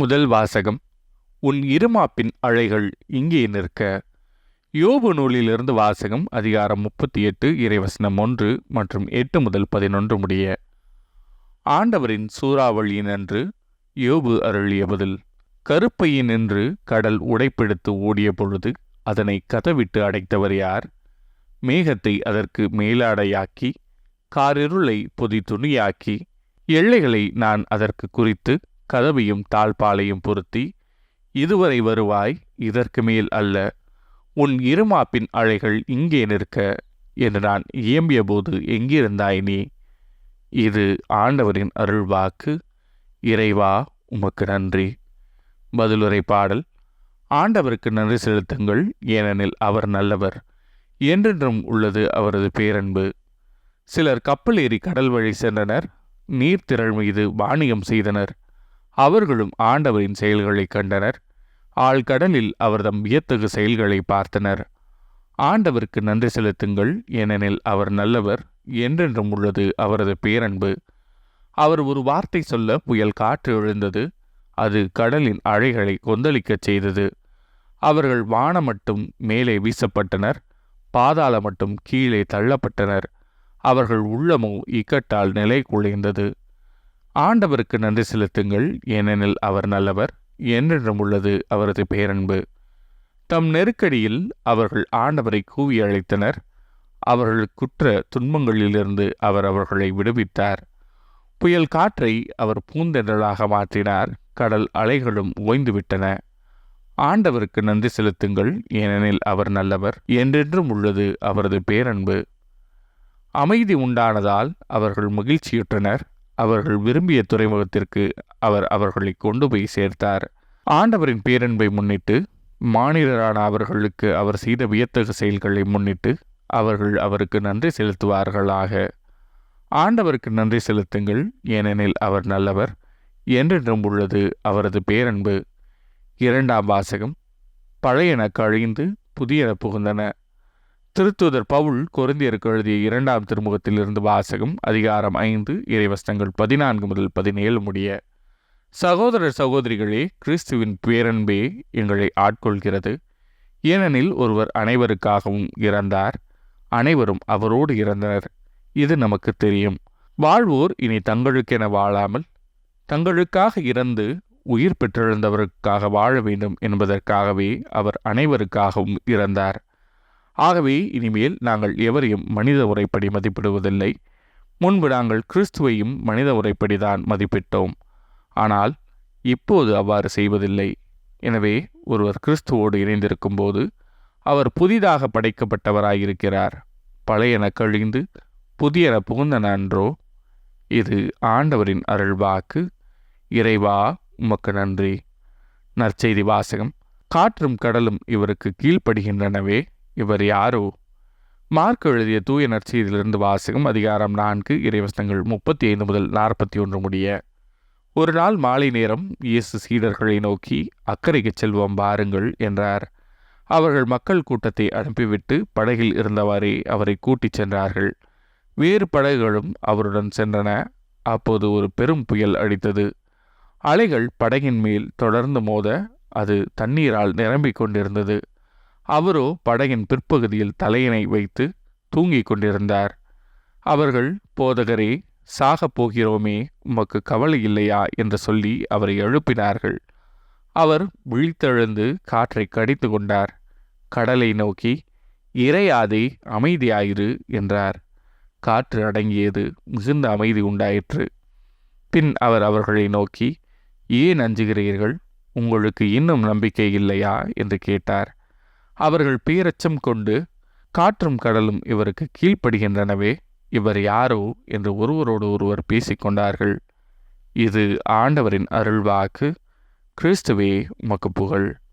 முதல் வாசகம். உன் இருமாப்பின் அழைகள் இங்கே நிற்க. யோபு நூலிலிருந்து வாசகம். அதிகாரம் 38 இறைவசனம் 1 மற்றும் 8 முதல் 11 முடிய. ஆண்டவரின் சூறாவளியினன்று யோபு அருளிய பதில். கருப்பையினின்று கடல் உடைப்பெடுத்து ஓடிய பொழுது அதனை கதவிட்டு அடைத்தவர் யார்? மேகத்தை அதற்கு மேலாடையாக்கி காரிருளை பொதி துணியாக்கி எல்லைகளை நான் அதற்கு குறித்து கதவையும் தாழ்பாலையும் பொருத்தி, இதுவரை வருவாய், இதற்கு மேல் அல்ல, உன் இருமாப்பின் அழைகள் இங்கே நிற்க என்று நான் இயம்பிய போது எங்கிருந்தாய் நீ? இது ஆண்டவரின் அருள்வாக்கு. இறைவா, உமக்கு நன்றி. பதிலுரை பாடல். ஆண்டவருக்கு நன்றி செலுத்துங்கள், ஏனெனில் அவர் நல்லவர், என்றென்றும் உள்ளது அவரது பேரன்பு. சிலர் கப்பல் ஏறி கடல் வழி சென்றனர், நீர்த்திரள் மீது வாணிகம் செய்தனர். அவர்களும் ஆண்டவரின் செயல்களை கண்டனர், ஆழ்கடலில் அவர்தம் வியத்தகு செயல்களை பார்த்தனர். ஆண்டவருக்கு நன்றி செலுத்துங்கள், ஏனெனில் அவர் நல்லவர், என்றென்றும் உள்ளது அவரது பேரன்பு. அவர் ஒரு வார்த்தை சொல்ல புயல் காற்று எழுந்தது, அது கடலின் அலைகளை கொந்தளிக்கச் செய்தது. அவர்கள் வானம் மட்டும் மேலே வீசப்பட்டனர், பாதாள மட்டும் கீழே தள்ளப்பட்டனர். அவர்கள் உள்ளமோ இக்கட்டால் நிலை குலைந்தது. ஆண்டவருக்கு நன்றி செலுத்துங்கள், ஏனெனில் அவர் நல்லவர், என்றென்றும் உள்ளது அவரது பேரன்பு. தம் நெருக்கடியில் அவர்கள் ஆண்டவரை கூவி அழைத்தனர். அவர்கள் குற்ற துன்பங்களிலிருந்து அவர் அவர்களை விடுவித்தார். புயல் காற்றை அவர் பூந்தென்றலாக மாற்றினார், கடல் அலைகளும் ஓய்ந்துவிட்டன. ஆண்டவருக்கு நன்றி செலுத்துங்கள், ஏனெனில் அவர் நல்லவர், என்றென்றும் உள்ளது அவரது பேரன்பு. அமைதி உண்டானதால் அவர்கள் மகிழ்ச்சியுற்றனர். அவர்கள் விரும்பிய துறைமுகத்திற்கு அவர் அவர்களை கொண்டு போய் சேர்த்தார். ஆண்டவரின் பேரன்பை முன்னிட்டு, மானிடரான அவர்களுக்கு அவர் செய்த வியத்தகு செயல்களை முன்னிட்டு அவர்கள் அவருக்கு நன்றி செலுத்துவார்களாக. ஆண்டவருக்கு நன்றி செலுத்துங்கள், ஏனெனில் அவர் நல்லவர், என்றென்றும் உள்ளது அவரது பேரன்பு. இரண்டாம் வாசகம். பழையன கழிந்து புதியன புகுந்தன. திருத்தூதர் பவுல் கொரிந்தியருக்கு எழுதிய 2ஆம் திருமுகத்திலிருந்து வாசகம். அதிகாரம் 5 இறைவசனங்கள் 14 முதல் 17 முடிய. சகோதர சகோதரிகளே, கிறிஸ்துவின் பேரன்பே எங்களை ஆட்கொள்கிறது. ஏனெனில் ஒருவர் அனைவருக்காகவும் இறந்தார், அனைவரும் அவரோடு இறந்தனர். இது நமக்கு தெரியும். வாழ்வோர் இனி தங்களுக்கென வாழாமல் தங்களுக்காக இறந்து உயிர் பெற்றெழுந்தவருக்காக வாழ வேண்டும் என்பதற்காகவே அவர் அனைவருக்காகவும் இறந்தார். ஆகவே இனிமேல் நாங்கள் எவரையும் மனித முறைப்படி மதிப்பிடுவதில்லை. முன்பு நாங்கள் கிறிஸ்துவையும் மனித முறைப்படிதான் மதிப்பிட்டோம். ஆனால் இப்போது அவ்வாறு செய்வதில்லை. எனவே ஒருவர் கிறிஸ்துவோடு இணைந்திருக்கும் போது அவர் புதிதாக படைக்கப்பட்டவராயிருக்கிறார். பழையன கழிந்து புதியன புகுந்தன அன்றோ? இது ஆண்டவரின் அருள்வாக்கு. இறைவா, உமக்கு நன்றி. நற்செய்தி வாசகம். காற்றும் கடலும் இவருக்கு கீழ்ப்படுகின்றனவே, இவர் யாரோ? மார்க் எழுதிய தூய நற்செய்தியிலிருந்து வாசகம். அதிகாரம் 4 இறைவசனங்கள் 35 முதல் 41 முடிய. ஒரு நாள் மாலை நேரம் இயேசு சீடர்களை நோக்கி, அக்கறைக்கு செல்வோம் வாருங்கள் என்றார். அவர்கள் மக்கள் கூட்டத்தை அனுப்பிவிட்டு படகில் இருந்தவாறே அவரை கூட்டிச் சென்றார்கள். வேறு படகுகளும் அவருடன் சென்றன. அப்போது ஒரு பெரும் புயல் அடித்தது. அலைகள் படகின் மேல் தொடர்ந்து மோத அது தண்ணீரால் நிரம்பிக் கொண்டிருந்தது. அவரோ படகின் பிற்பகுதியில் தலையினை வைத்து தூங்கிக் கொண்டிருந்தார். அவர்கள், போதகரே, சாகப் போகிறோமே, உமக்கு கவலை இல்லையா என்று சொல்லி அவரை எழுப்பினார்கள். அவர் விழித்தெழுந்து காற்றை கடித்து கொண்டார். கடலை நோக்கி, இறையாதே, அமைதியாயிரு என்றார். காற்று அடங்கியது, மிகுந்த அமைதி உண்டாயிற்று. பின் அவர் அவர்களை நோக்கி, ஏன் அஞ்சுகிறீர்கள்? உங்களுக்கு இன்னும் நம்பிக்கை இல்லையா என்று கேட்டார். அவர்கள் பேரச்சம் கொண்டு, காற்றும் கடலும் இவருக்கு கீழ்ப்படுகின்றனவே, இவர் யாரோ என்று ஒருவரோடு ஒருவர் பேசிக்கொண்டார்கள். இது ஆண்டவரின் அருள்வாக்கு. கிறிஸ்துவே, உமக்கு புகழ்.